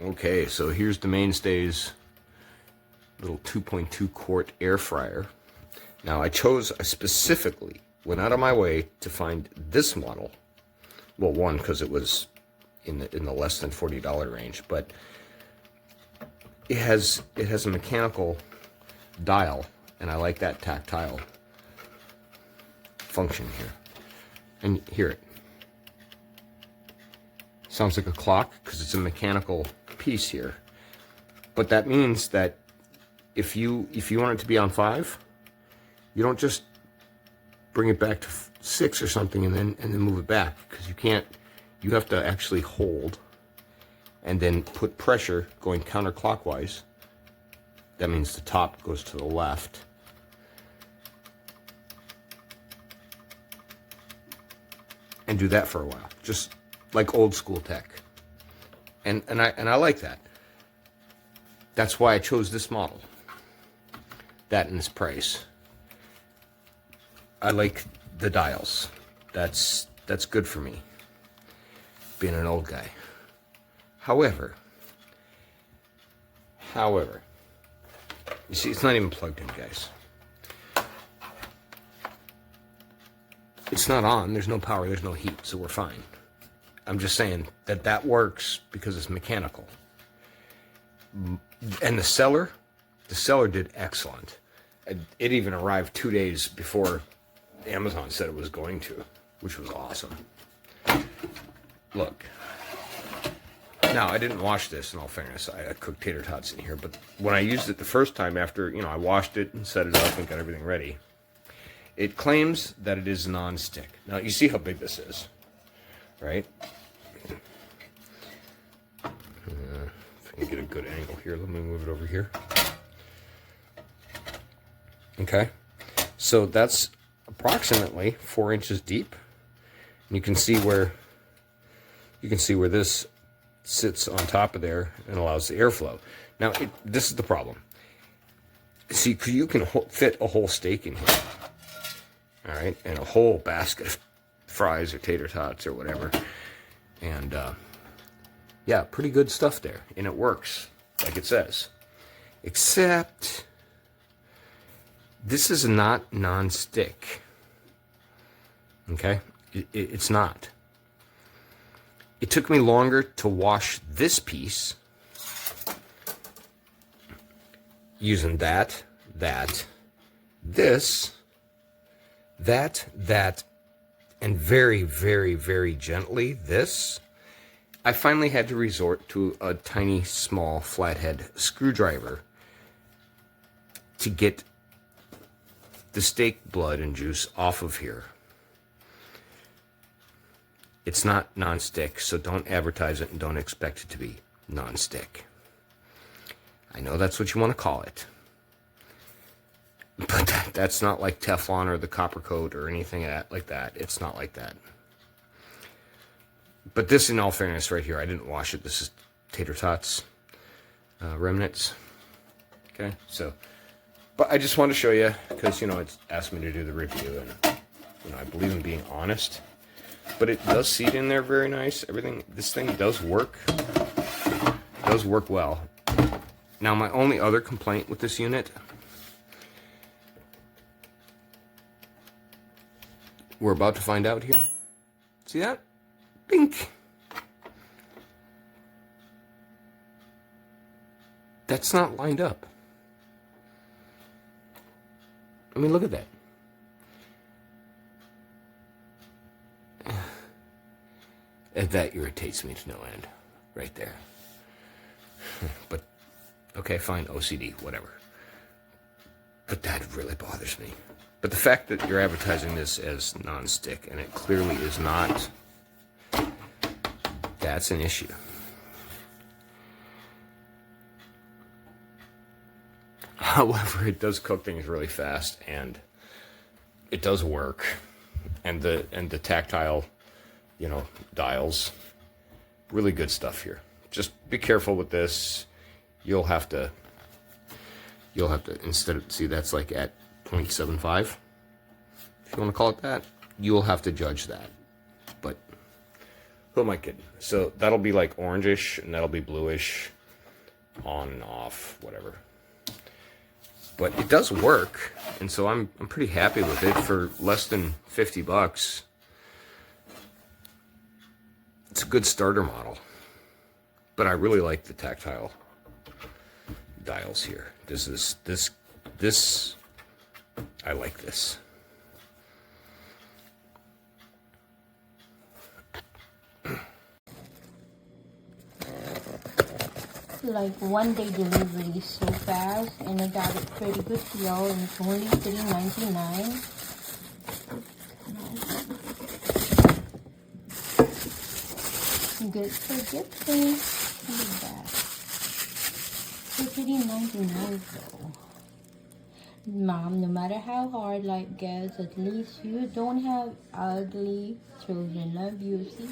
Okay, so here's the mainstay's little 2.2 quart air fryer. Now I specifically went out of my way to find this model. Well, one, because it was in the less than $40 range, but it has a mechanical dial, and I like that tactile function here. And hear it. Sounds like a clock because it's a mechanical piece here. But that means that if you want it to be on 5, you don't just bring it back to 6 or something and then move it back, because you can't. You have to actually hold and then put pressure going counterclockwise. That means the top goes to the left. And do that for a while, just like old school tech. And I like that. That's why I chose this model. That and this price. I like the dials. That's good for me, being an old guy. However, you see, it's not even plugged in, guys. It's not on, there's no power, there's no heat, so we're fine. I'm just saying that works because it's mechanical. And the seller did excellent. It even arrived 2 days before Amazon said it was going to, which was awesome. Look. Now, I didn't wash this, in all fairness. I cooked tater tots in here, but when I used it the first time after, I washed it and set it up and got everything ready, it claims that it is non-stick. Now, you see how big this is, right? If I can get a good angle here, let me move it over here. Okay, so that's approximately 4 inches deep. And you can see where this sits on top of there and allows the airflow. Now, this is the problem. See, you can fit a whole steak in here. All right, and a whole basket of fries or tater tots or whatever. And yeah, pretty good stuff there. And it works, like it says. Except this is not non-stick. Okay? It's not. It took me longer to wash this piece using that, this, that, and very, very, very gently this. I finally had to resort to a tiny, small, flathead screwdriver to get the steak blood and juice off of here. It's not non-stick, so don't advertise it and don't expect it to be non-stick. I know that's what you want to call it. But that's not like Teflon or the copper coat or anything like that. It's not like that. But this, in all fairness, right here, I didn't wash it. This is tater tots remnants. Okay, so, but I just want to show you because, it's asked me to do the review, and, I believe in being honest. But it does seat in there very nice. This thing does work. It does work well. Now, my only other complaint with this unit, we're about to find out here. See that? Bink. That's not lined up. I mean, look at that. That irritates me to no end, right there. But, okay, fine, OCD, whatever. But that really bothers me. But the fact that you're advertising this as non-stick, and it clearly is not, that's an issue. However, it does cook things really fast, and it does work. And the tactile, dials, really good stuff here. Just be careful with this. You'll have to instead of, see, that's like at 0.75, if you want to call it that, you'll have to judge that. But Who am I kidding? So that'll be like orangish, and that'll be bluish, on and off, whatever. But it does work, and so I'm pretty happy with it for less than $50. It's a good starter model, but I really like the tactile dials here. This I like this. Like one day delivery so fast, and I got a pretty good deal, and it's only $3.99. Good for gifting. Look at that. $3.99 though. Mom, no matter how hard life gets, at least you don't have ugly children. Love you. See?